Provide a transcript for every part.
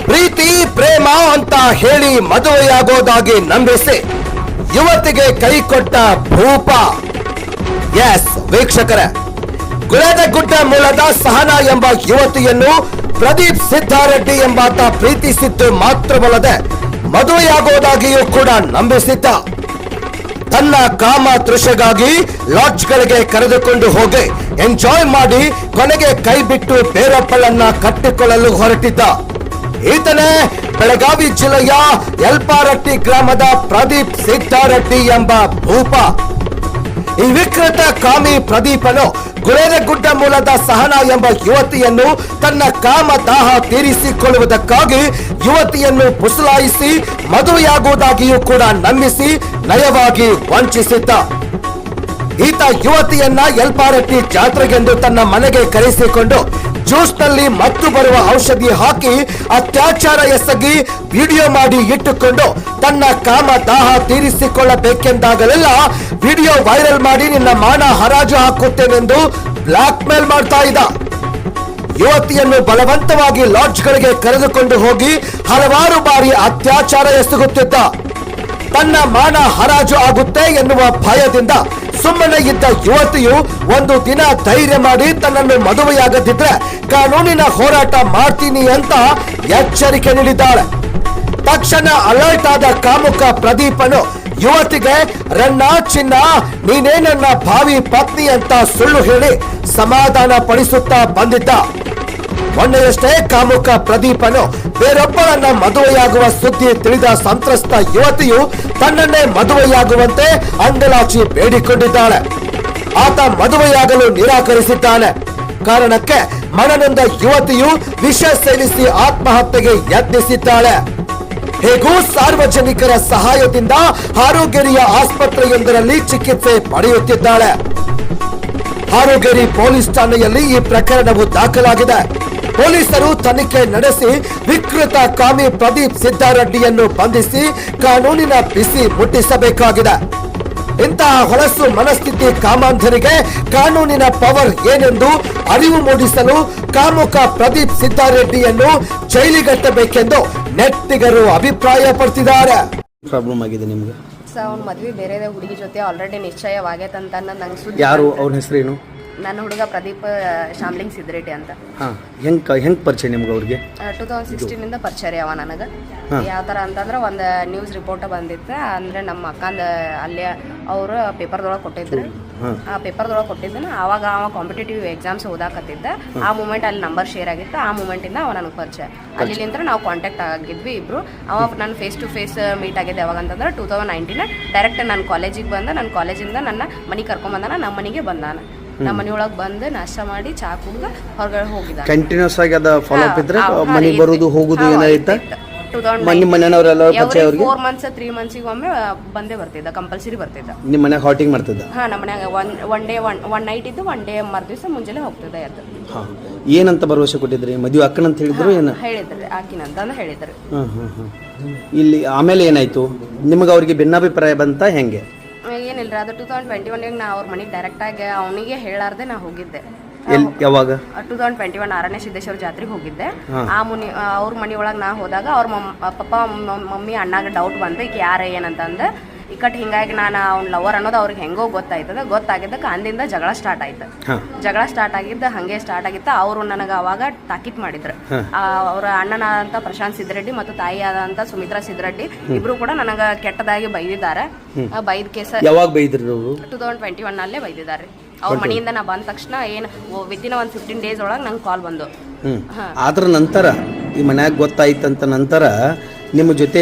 ಪ್ರೀತಿ ಪ್ರೇಮ ಅಂತ ಹೇಳಿ ಮದುವೆಯಾಗೋದಾಗಿ ನಂಬಿಸಿ ಯುವತಿಗೆ ಕೈ ಕೊಟ್ಟ ಭೂಪ. ಎಸ್ ವೀಕ್ಷಕರೇ, ಗುಳೇದಗುಡ್ಡ ಮೂಲದ ಸಹನಾ ಎಂಬ ಯುವತಿಯನ್ನು ಪ್ರದೀಪ್ ಸಿದ್ದಾರೆಡ್ಡಿ ಎಂಬಾತ ಪ್ರೀತಿಸಿದ್ದು ಮಾತ್ರವಲ್ಲದೆ ಮದುವೆಯಾಗೋದಾಗಿಯೂ ಕೂಡ ನಂಬಿಸಿದ್ದ. ತನ್ನ ಕಾಮ ತೃಷೆಗಾಗಿ ಲಾಡ್ಜ್ಗಳಿಗೆ ಕರೆದುಕೊಂಡು ಹೋಗಿ ಎಂಜಾಯ್ ಮಾಡಿ ಕೊನೆಗೆ ಕೈ ಬಿಟ್ಟು ಬೇರೊಬ್ಬಳನ್ನ ಕಟ್ಟಿಕೊಳ್ಳಲು ಹೊರಟಿದ್ದ. ಈತನೇ ಬೆಳಗಾವಿ ಜಿಲ್ಲೆಯ ಯಲ್ಪಾರಟ್ಟಿ ಗ್ರಾಮದ ಪ್ರದೀಪ್ ಸಿದ್ದಾರೆಡ್ಡಿ ಎಂಬ ಭೂಪ. ಈ ವಿಕೃತ ಕಾಮಿ ಪ್ರದೀಪನು ಗುಳೇದಗುಡ್ಡ ಮೂಲದ ಸಹನಾ ಎಂಬ ಯುವತಿಯನ್ನು ತನ್ನ ಕಾಮ ದಾಹ ತೀರಿಸಿಕೊಳ್ಳುವುದಕ್ಕಾಗಿ ಯುವತಿಯನ್ನು ಪುಸಲಾಯಿಸಿ ಮದುವೆಯಾಗುವುದಾಗಿಯೂ ಕೂಡ ನಂಬಿಸಿ ನಯವಾಗಿ ವಂಚಿಸಿದ್ದ. ಈತ ಯುವತಿಯನ್ನ ಯಲ್ಪಾರಟ್ಟಿ ಜಾತ್ರೆಗೆಂದು ತನ್ನ ಮನೆಗೆ ಕರೆಸಿಕೊಂಡು ಜ್ಯೂಸ್ನಲ್ಲಿ ಮತ್ತು ಬರುವ ಔಷಧಿ ಹಾಕಿ ಅತ್ಯಾಚಾರ ಎಸಗಿ ವಿಡಿಯೋ ಮಾಡಿ ಇಟ್ಟುಕೊಂಡು ತನ್ನ ಕಾಮ ದಾಹ ತೀರಿಸಿಕೊಳ್ಳಬೇಕೆಂದಾಗಲೆಲ್ಲ ವಿಡಿಯೋ ವೈರಲ್ ಮಾಡಿ ನಿನ್ನ ಮಾನ ಹರಾಜು ಹಾಕುತ್ತೇನೆಂದು ಬ್ಲಾಕ್ ಮೇಲ್ ಮಾಡ್ತಾ ಇದ್ದ. ಯುವತಿಯನ್ನು ಬಲವಂತವಾಗಿ ಲಾಡ್ಜ್ಗಳಿಗೆ ಕರೆದುಕೊಂಡು ಹೋಗಿ ಹಲವಾರು ಬಾರಿ ಅತ್ಯಾಚಾರ ಎಸಗುತ್ತಿದ್ದ. ತನ್ನ ಮಾನ ಹರಾಜು ಆಗುತ್ತೆ ಎನ್ನುವ ಭಯದಿಂದ ಸುಮ್ಮನೆ ಇದ್ದ ಯುವತಿಯು ಒಂದು ದಿನ ಧೈರ್ಯ ಮಾಡಿ ತನ್ನನ್ನು ಮದುವೆಯಾಗದಿದ್ರೆ ಕಾನೂನಿನ ಹೋರಾಟ ಮಾಡ್ತೀನಿ ಅಂತ ಎಚ್ಚರಿಕೆ ನೀಡಿದ್ದಾಳೆ. ತಕ್ಷಣ ಅಲರ್ಟ್ ಆದ ಕಾಮುಕ ಪ್ರದೀಪನು ಯುವತಿಗೆ ರನ್ನ ಚಿನ್ನ ನೀನೇ ನನ್ನ ಭಾವಿ ಪತ್ನಿ ಅಂತ ಸುಳ್ಳು ಹೇಳಿ ಸಮಾಧಾನ ಪಡಿಸುತ್ತಾ ಬಂದಿದ್ದ. ಮೊನ್ನೆಯಷ್ಟೇ ಕಾಮುಕ ಪ್ರದೀಪನು ಬೇರೊಬ್ಬರನ್ನ ಮದುವೆಯಾಗುವ ಸುದ್ದಿ ತಿಳಿದ ಸಂತ್ರಸ್ತ ಯುವತಿಯು ತನ್ನನ್ನೇ ಮದುವೆಯಾಗುವಂತೆ ಅಂಗಲಾಚಿ ಬೇಡಿಕೊಂಡಿದ್ದಾಳೆ. ಆತ ಮದುವೆಯಾಗಲು ನಿರಾಕರಿಸಿದ್ದಾನೆ. ಕಾರಣಕ್ಕೆ ಮನನೊಂದ ಯುವತಿಯು ವಿಷ ಸೇವಿಸಿ ಆತ್ಮಹತ್ಯೆಗೆ ಯತ್ನಿಸಿದ್ದಾಳೆ. ಹೇಗೂ ಸಾರ್ವಜನಿಕರ ಸಹಾಯದಿಂದ ಹಾರೋಗೇರಿಯ ಆಸ್ಪತ್ರೆಯೊಂದರಲ್ಲಿ ಚಿಕಿತ್ಸೆ ಪಡೆಯುತ್ತಿದ್ದಾಳೆ. ಹಾರೋಗೇರಿ ಪೊಲೀಸ್ ಠಾಣೆಯಲ್ಲಿ ಈ ಪ್ರಕರಣವು ದಾಖಲಾಗಿದೆ. ಪೊಲೀಸರು ತನಿಖೆ ನಡೆಸಿ ವಿಕೃತ ಕಾಮಿ ಪ್ರದೀಪ್ ಸಿದ್ದಾರೆಡ್ಡಿಯನ್ನು ಬಂಧಿಸಿ ಕಾನೂನಿನ ಬಿಸಿ ಮುಟ್ಟಿಸಬೇಕಾಗಿದೆ. ಇಂತಹ ಹೊಲಸು ಮನಸ್ಥಿತಿ ಕಾಮಾಂಧರಿಗೆ ಕಾನೂನಿನ ಪವರ್ ಏನೆಂದು ಅರಿವು ಮೂಡಿಸಲು ಕಾಮುಕ ಪ್ರದೀಪ್ ಸಿದ್ದಾರೆಡ್ಡಿಯನ್ನು ಜೈಲಿಗಟ್ಟಬೇಕೆಂದು ನೆಟ್ಟಿಗರು ಅಭಿಪ್ರಾಯ ಪಡ್ತಿದ್ದಾರೆ. ಪ್ರಾಬ್ಲಮ್ ಆಗಿದೆ ನಿಮಗೆ? ಅವ್ನ ಮದ್ವೆ ಬೇರೆ ಹುಡುಗಿ ಜೊತೆ ಆಲ್ರೆಡಿ ನಿಶ್ಚಯವಾಗೈತೆ ಅಂತ ನಂಗೆ ಸುದ್ದಿ. ಯಾರು ಅವ್ರ ಹೆಸರೇನು? ನನ್ನ ಹುಡುಗ ಪ್ರದೀಪ್ ಶಾಮ್ಲಿಂಗ್ ಸಿದ್ದರೆಡ್ಡಿ ಅಂತ. ಹೆಂಗ್ ಪರಿಚಯ ನಿಮ್ಗೆ ಅವ್ರಿಗೆ? 2016 ಪರಿಚಯ ಅವ ನನಗೆ. ಯಾವ ಥರ ಅಂತಂದ್ರೆ ಒಂದು ನ್ಯೂಸ್ ರಿಪೋರ್ಟ್ ಬಂದಿತ್ತು. ಅಂದರೆ ನಮ್ಮ ಅಕ್ಕಂದ ಅಲ್ಲೇ ಅವರು ಪೇಪರ್ದೊಳಗೆ ಕೊಟ್ಟಿದ್ರು. ಆ ಪೇಪರ್ದೊಳಗೆ ಕೊಟ್ಟಿದ್ದನ ಆವಾಗ ಅವ ಕಾಂಪಿಟೇಟಿವ್ ಎಕ್ಸಾಮ್ಸ್ ಓದಾಕತ್ತಿದ್ದ. ಆ ಮೂಮೆಂಟ್ ಅಲ್ಲಿ ನಂಬರ್ ಶೇರ್ ಆಗಿತ್ತು. ಆ ಮೂಮೆಂಟಿಂದ ಅವ ನನಗೆ ಪರಿಚಯ. ಅಲ್ಲಿಂದ ನಾವು ಕಾಂಟ್ಯಾಕ್ಟ್ ಆಗಿದ್ವಿ ಇಬ್ರು. ಅವ ನಾನು ಫೇಸ್ ಟು ಫೇಸ್ ಮೀಟ್ ಆಗಿದ್ದೆ ಯಾವಾಗ ಅಂತಂದ್ರೆ 2019 ಡೈರೆಕ್ಟ್ ನನ್ನ ಕಾಲೇಜಿಗೆ ಬಂದ. ನನ್ನ ಕಾಲೇಜಿಂದ ನನ್ನ ಮನೆಗೆ ಕರ್ಕೊಂಬಂದಾನ. ನಮ್ಮ ಮನೆಗೆ ಬಂದಾನ. ನಮ್ಮ ಮನೆಯೊಳಗೆ ಬಂದು ನಾಷ್ಟ ಮಾಡಿ ಚಾ ಕುಡ್ದು ಹೊರಗಡೆ ಹೋಗಿದ್ದ. ಕಂಟಿನ್ಯೂಸ್ ಆಗಿ ಅದ ಫಾಲೋ ಅಪ್ ಇದ್ರೆ ಮನೆ ಬರೋದು ಹೋಗುದು ಏನಾಯ್ತಾ? 4 ಮಂತ್ಸ್ 3 ಮಂತ್ಸಿಗೆ ಒಮ್ಮೆ ಬಂದೇ ಬರ್ತಿದ್ದ. ಕಂಪಲ್ಸರಿ ಬರ್ತಿದ್ದ. ನಿಮ್ಮ ಮನ್ಯಾಗ ಹಾಟಿಂಗ್ ಮಾಡ್ತಿದ್ದ? ನಮ್ಮ ಮನ್ಯಾಗ ಒನ್ ನೈಟ್ ಇದ್ದು ಒನ್ ಡೇ ಮರ್ದಿವ್ಸ ಮುಂಜಾನೆ ಹೋಗ್ತಿದ್ದ ಎದ್ದು. ಏನಂತ ಭರವಸೆ ಕೊಟ್ಟಿದ್ರಿ? ಮದುವೆ ಅಕ್ಕನಂತ ಹೇಳಿದ್ರು? ಏನು ಹೇಳಿದ್ರಿ? ಆಕಿನಂತ ಹೇಳಿದ್ರು. ಇಲ್ಲಿ ಆಮೇಲೆ ಏನಾಯ್ತು? ನಿಮಗೆ ಅವ್ರಿಗೆ ಭಿನ್ನಾಭಿಪ್ರಾಯ ಬಂತ ಹೆಂಗೆ? ಏನಿಲ್ಲ, ಅದು 2021 ನಾ ಅವ್ರ ಮನೆಗೆ ಡೈರೆಕ್ಟ್ ಆಗಿ ಅವನಿಗೆ ಹೇಳಾರ್ದೆ ನಾ ಹೋಗಿದ್ದೆ. ಯಾವಾಗ? 2021 ಆರನೇ ಸಿದ್ದೇಶ್ವರ ಜಾತ್ರೆಗೆ ಹೋಗಿದ್ದೆ. ಅವ್ರ ಮನೆಯೊಳಗೆ ನಾ ಹೋದಾಗ ಅವ್ರ ಪಪ್ಪ ಮಮ್ಮಿ ಅಣ್ಣಾಗ ಡೌಟ್ ಬಂತು ಈಗ ಯಾರ ಏನಂತಂದು. ಇಕ್ಕಟ್ಟು ಹಿಂಗಾಗಿ ನಾನು ಅವ್ನ ಲವರ್ ಅನ್ನೋದು ಅವ್ರಿಗೆ ಹೆಂಗೋ ಗೊತ್ತಾಗಿದ್ದಕ್ಕೆ ಅಂದಿಂದ ಜಗಳ ಸ್ಟಾರ್ಟ್ ಆಯ್ತು. ಜಗಳ ಸ್ಟಾರ್ಟ್ ಆಗಿದ್ದು ಹಂಗೆ ಸ್ಟಾರ್ಟ್ ಆಗಿತ್ತು. ಅವರು ನನಗೆ ಅವಾಗ ತಾಕೀತ್ ಮಾಡಿದ್ರು. ಅವ್ರ ಅಣ್ಣನ ಅಂತ ಪ್ರಶಾಂತ್ ಸಿದ್ದರೆಡ್ಡಿ ಮತ್ತು ತಾಯಿ ಆದಂತ ಸುಮಿತ್ರಾ ಸಿದ್ದರೆಡ್ಡಿ ಇಬ್ರು ಕೂಡ ನನಗೆ ಕೆಟ್ಟದಾಗಿ ಬೈದಿದ್ದಾರೆ. ಬೈದ್ ಕೇಸ ಯಾವಾಗ ಬೈದ್ರು? 2021 ನಲ್ಲೇ ಬೈದಿದ್ದಾರೆ. ಅವ್ರ ಮನೆಯಿಂದ ನಾ ಬಂದ ತಕ್ಷಣ ಏನು ವಿತಿನ್ 15 ಡೇಸ್ ಒಳಗೆ ನಂಗೆ ಕಾಲ್ ಬಂದು. ಅದ್ರ ನಂತರ ಈ ಮನ್ಯಾಗ ಗೊತ್ತಾಯ್ತಂತ ನಂತರ ನಿಮ್ಮ ಜೊತೆ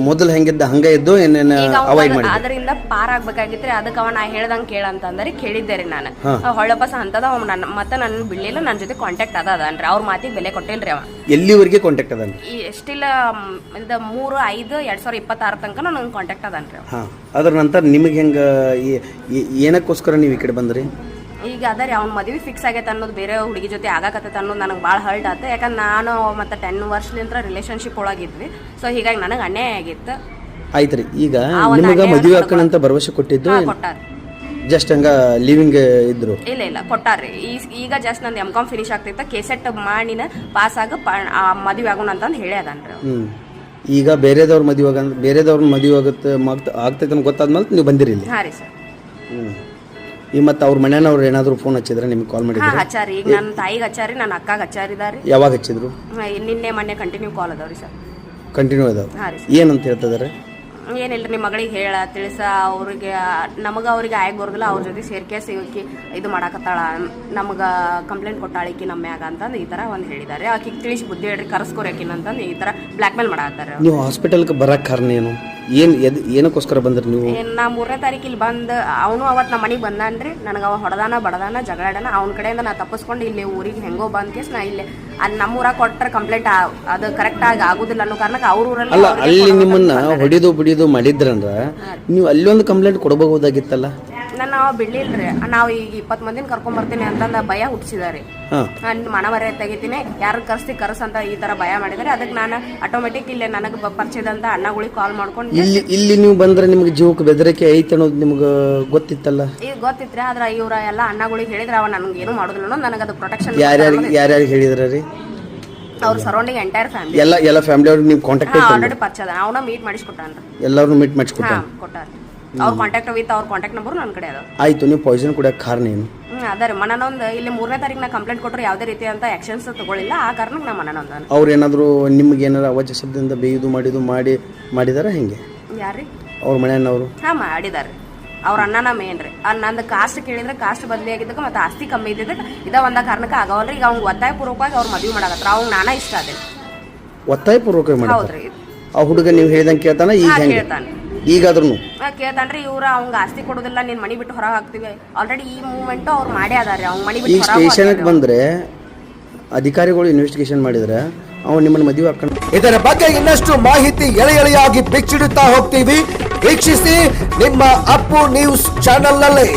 ಮೊದಲು ಹೆಂಗಿದ್ದ ಹಂಗ ಇದ್ದು ಏನೇನು ಅವಾಯ್ಡ್ ಮಾಡಿ ಅದರಿಂದ ಪಾರ್ ಆಗ್ಬೇಕಾಗಿತ್ರಿ. ಅದಕ್ಕೆ ಅವ ನಾ ಹೇಳ್ದಂಗೆ ಕೇಳಂತಂದ್ರೆ ಕೇಳಿದ್ದೆ ರೀ ನಾನು. ಹೊಳ್ಳಪಸ ಅಂತದ ಮತ್ತೆ ನನ್ನ ಬಿಡ್ಲಿಲ್ಲ. ನನ್ನ ಜೊತೆ ಕಾಂಟ್ಯಾಕ್ಟ್ ಅದನ್ರಿ. ಅವ್ರ ಮಾತಿಗೆ ಬೆಲೆ ಕೊಟ್ಟಿಲ್ರಿ ಅವ. ಎಲ್ಲಿವರೆಗೆ ಕಾಂಟ್ಯಾಕ್ಟ್ ಅದನ್ರಿ? ಎಷ್ಟಿಲ್ಲ 3/5/2026 ತನಕ ನನಗೆ ಕಾಂಟ್ಯಾಕ್ಟ್ ಅದನ್ರಿ. ಅದ್ರ ನಂತರ ನಿಮಗೆ ಹೆಂಗ ಏನಕ್ಕೋಸ್ಕರ ನೀವು ಈ ಕಡೆ ಬಂದ್ರಿ? ಈಗ ಅದ ರೀ ಅವ್ನ ಮದುವೆ ಫಿಕ್ಸ್ ಆಗೈತೆ ಅನ್ನೋದು ಬೇರೆ ಹುಡುಗಿ ಜೊತೆ ಆಗಾಕತ್ತೈತೆ ಅನ್ನೋದು ನನಗೆ ಭಾಳ ಹರ್ಟ್ ಆಯ್ತು. ಯಾಕಂದ್ರೆ ನಾನು ಮತ್ತೆ 10 ವರ್ಷಲಿಂದ ರಿಲೇಶನ್ಶಿಪ್ ಒಳಗಿದ್ವಿ. ಸೊ ಹೀಗಾಗಿ ನನಗೆ ಅನ್ಯಾಯ ಆಗಿತ್ತು. ಆಯ್ತು ರೀ. ಈಗ ನಿಮಗೆ ಮದುವೆ ಅಕ್ಕನಂತ ಭರವಸೆ ಕೊಟ್ಟಿದ್ದು ಕೊಟ್ಟಾರ. ಜಸ್ಟ್ ಹಂಗ ಲಿವಿಂಗ್ ಇದ್ರು. ಇಲ್ಲ ಕೊಟ್ಟಾರ್ರಿ. ಈಗ ಜಸ್ಟ್ ನಂದು M.Com ಫಿನಿಶ್ ಆಗ್ತೈತ, ಕೆಸೆಟ್ ಮಾಡಿನ ಪಾಸ್ ಆಗ ಮದುವೆ ಆಗೋಣ ಅಂತಂದು ಹೇಳಿ ಅದನ್ರಿ. ಈಗ ಬೇರೆದವ್ರ ಮದುವೆ ಆಗ್ತೈತೆ ಅಂತ ಗೊತ್ತಾದ್ಮೇಲೆ ನೀವು ಬಂದಿರಿ ಇಲ್ಲಿ. ಹಾಂ ರೀ ಸರ್. ಈ ಮತ್ತೆ ಅವ್ರ ಮನೆಯವ್ರು ಏನಾದ್ರು ಫೋನ್ ಹಚ್ಚಿದ್ರೆ ನಿಮ್ಗೆ ಕಾಲ್ ಮಾಡಿದ್ರೆ? ಹಚ್ಚಾರಿ. ಈಗ ನನ್ನ ತಾಯಿಗೆ ಹಚ್ಚಾರಿ, ನನ್ನ ಅಕ್ಕಾಗ ಹಚ್ಚಾರಿದಾರಿ. ಯಾವಾಗ ಹಚ್ಚಿದ್ರು? ನಿನ್ನೆ ಮೊನ್ನೆ ಕಂಟಿನ್ಯೂ ಕಾಲ್ ಅದಾವ್ರಿ ಸರ್. ಕಂಟಿನ್ಯೂ ಅದಾವ. ಹಾಂ ರೀ. ಏನಂತ ಹೇಳ್ತಿದಾರೆ? ಏನಿಲ್ಲ, ನಿಮ್ಮ ಮಗಳಿಗೆ ಹೇಳ ತಿಳಿಸ, ಅವ್ರಿಗೆ ಅವ್ರಿಗೆ ಆಯಕ್ ಬರೋದಿಲ್ಲ, ಅವ್ರ ಜೊತೆ ಸೇರ್ಕೆ ಸಿಗಕ್ಕೆ ಇದು ಮಾಡಾಕತ್ತಾಳ, ನಮಗೆ ಕಂಪ್ಲೇಂಟ್ ಕೊಟ್ಟಾಳಿಕಿ ನಮ್ಮ ಮ್ಯಾಗ ಅಂತಂದು ಈ ಥರ ಒಂದು ಹೇಳಿದ್ದಾರೆ. ಆಕಿಗೆ ತಿಳಿಸಿ ಬುದ್ಧಿ ಹೇಳ್ರಿ, ಕರೆಸ್ಕೊರಕಿನ ಅಂತಂದು ಈ ಥರ ಬ್ಲ್ಯಾಕ್ ಮೇಲ್ ಮಾಡಾಕತ್ತಾರೆ. ನೀವು ಹಾಸ್ಪಿಟಲ್ಗೆ ಬರಕ್ಕೆ ಕಾರಣ ಏನು? ಏನಕ್ಕೋಸ್ಕರ ಬಂದ್ರಿ ನೀವು? ನಾ 3ನೇ ತಾರೀಕು ಇಲ್ಲಿ ಬಂದು ಅವನು ಅವತ್ತು ನಮ್ಮ ಮನೆಗೆ ಬಂದಾನ್ರಿ. ನನಗೆ ಅವ ಹೊಡೆದಾನ ಬಡದಾನ ಜಗಳಾಡನ. ಅವ್ನ ಕಡೆಯಿಂದ ನಾ ತಪ್ಪಿಸ್ಕೊಂಡು ಇಲ್ಲಿ ಊರಿಗೆ ಹೆಂಗೋ ಬಂದ ಕೇಸ್ ನಾ ಇಲ್ಲಿ ಅಲ್ಲಿ ನಮ್ಮ ಊರಾಗ ಕೊಟ್ಟರೆ ಕಂಪ್ಲೇಂಟ್ ಅದು ಕರೆಕ್ಟಾಗಿ ಆಗೋದಿಲ್ಲ ಅನ್ನೋ ಕಾರಣಕ್ಕೆ ಅವ್ರ ಊರಲ್ಲಿ ಅಲ್ಲ, ಅಲ್ಲಿ ನಿಮ್ಮನ್ನ ಹೊಡಿದು ಬಿಡಿದು ಮಾಡಿದ್ರಂದ್ರ ನೀವು ಅಲ್ಲಿ ಒಂದು ಕಂಪ್ಲೇಂಟ್ ಕೊಡಬಹುದಾಗಿತ್ತಲ್ಲ. ನಾನು ಬಿಡ್ಲಿಲ್ರಿ. ನಾವು ಈಗ 20 ಮಂದಿನ ಕರ್ಕೊಂಡ್ ಬರ್ತೀನಿ ಅಂತಂದ ಭಯ ಹುಟ್ಟಿಸಿದಾರೆ. ಮನವರೆ ತೆಗಿತೀನಿ, ಯಾರು ಕರ್ಸಂತ ಈ ತರ ಭಯ ಮಾಡಿದಾರೆ. ಅದಕ್ಕೆ ನಾನು ಆಟೋಮೆಟಿಕ್ ಇಲ್ಲಿ ನನಗೆ ಪರಿಚಯದಂತ ಅಣ್ಣಗಳಿಗೆ ಕಾಲ್ ಮಾಡ್ಕೊಂಡು ಇಲ್ಲಿ ನೀವು ಬಂದ್ರೆ ನಿಮ್ಗೆ ಜೀವಕ್ಕೆ ಬೆದರಿಕೆ ಐತೆ ಅನ್ನೋದು ನಿಮ್ಗೆ ಗೊತ್ತಿತ್ತಲ್ಲ? ಈಗ ಗೊತ್ತಿತ್ರಿ. ಆದ್ರೆ ಇವ್ರ ಎಲ್ಲ ಅಣ್ಣಗಳಿಗೆ ಹೇಳಿದ್ರೆ ಅವ ನನ್ಗೆ ಏನು ಮಾಡೋದಿಲ್ಲ ಅನ್ನೋದು ನನಗೆ ಅದು ಪ್ರೊಟೆಕ್ಷನ್. ಯಾರ್ಯಾರಿಗೆ ಹೇಳಿದ್ರಿ? ಅವ್ರ ಸರೌಂಡಿಂಗ್ ಎಂಟೈರ್ ಫ್ಯಾಮಿಲಿ ಎಲ್ಲ ಫ್ಯಾಮಿಲಿ ಅವ್ರಿಗೆ ನೀವು ಕಾಂಟ್ಯಾಕ್ಟ್ ಆಲ್ರೆಡಿ ಪರಿಚಯ. ಅವನ ಮೀಟ್ ಮಾಡಿಸ್ಕೊಟ್ಟಾನ್ರಿ. ಎಲ್ಲಾರನ್ನೂ ಮೀಟ್ ಮಾಡಿಸ್ಕೊಟ್ಟ ಕೊಟ್ಟಾರ. ಅವ್ರ ಕಾಂಟ್ಯಾಕ್ಟ್ ವಿತ್ ಅವ್ರ ಕಾಂಟ್ಯಾಕ್ಟ್ ನಂಬರ್ ನನ್ನ ಕಡೆ ಅದ. ಆಯ್ತು. ನೀವು ಪಾಯ್ಸನ್ ಕುಡಿಯೋಕೆ ಕಾರಣ ಏನು? ಅದೇ ರೀ, ಮನನೊಂದು ಇಲ್ಲಿ 3ನೇ ತಾರೀಕು ನಾ ಕಂಪ್ಲೇಂಟ್ ಕೊಟ್ಟರೆ ಯಾವುದೇ ರೀತಿ ಅಂತ ಆಕ್ಷನ್ಸ್ ತಗೊಳ್ಳಿಲ್ಲ. ಆ ಕಾರಣಕ್ಕೆ ನಾ ಮನನೊಂದ. ಅವ್ರು ಏನಾದ್ರು ನಿಮ್ಗೆ ಏನಾರು ಅವಾಜ ಶಬ್ದದಿಂದ ಬೇಯುದು ಮಾಡಿದಾರ ಹೆಂಗೆ? ಯಾರ್ರಿ? ಅವ್ರ ಮನೆಯವರು? ಮಾಡಿದಾರೆ. ಅವ್ರ ಅಣ್ಣನ ಮೇನ್ ರೀ. ನಂದು ಕಾಸ್ಟ್ ಕೇಳಿದ್ರೆ ಕಾಸ್ಟ್ ಬದಲಿ ಆಗಿದ್ದಕ್ಕೆ ಮತ್ತೆ ಆಸ್ತಿ ಕಮ್ಮಿ ಇದ್ದಿದ್ದಕ್ಕೆ ಒಂದ ಕಾರಣಕ್ಕೆ ಆಗವಲ್ರಿ. ಈಗ ಅವ್ಗೆ ಒತ್ತಾಯ ಪೂರ್ವಕವಾಗಿ ಅವ್ರು ಮದುವೆ ಮಾಡಕತ್ರ. ಅವ್ನು ನಾನಾ ಇಷ್ಟ ಅದೇ ಒತ್ತಾಯ ಪೂರ್ವಕ ಹೌದ್ರಿ. ಆ ಹುಡುಗ ನೀವು ಹೇಳ್ದಂಗೆ ಕೇಳ್ತಾನ? ಈಗ ಕೇಳ್ತಾನೆ. ಈಗಾದ್ರೂ ಕೇಳ್ತಾನ್ರಿ. ಇವ್ರ ಅವ್ಗ ಆಸ್ತಿ ಕೊಡೋದಿಲ್ಲ, ನೀನ್ ಮನಿ ಬಿಟ್ಟು ಹೊರಗೆ ಹಾಕ್ತಿವಿ. ಆಲ್ರೆಡಿ ಈ ಮೂವ್ಮೆಂಟ್ ಅವ್ರು ಮಾಡೇ ಅದಾರೆ. ಅವ್ನ ಮನಿ ಬಿಟ್ಟು ಸ್ಟೇಷನ್ಗೆ ಬಂದ್ರೆ ಅಧಿಕಾರಿಗಳು ಇನ್ವೆಸ್ಟಿಗೇಷನ್ ಮಾಡಿದ್ರೆ ಅವ್ನು ನಿಮ್ಮನ್ನ ಮದುವೆ ಹಾಕೊಂಡು. ಇದರ ಬಗ್ಗೆ ಇನ್ನಷ್ಟು ಮಾಹಿತಿ ಎಳೆಯಾಗಿ ಬಿಚ್ಚಿಡುತ್ತಾ ಹೋಗ್ತೀವಿ. ವೀಕ್ಷಿಸಿ ನಿಮ್ಮ ಅಪ್ಪು ನ್ಯೂಸ್ ಚಾನೆಲ್ ನಲ್ಲಿ.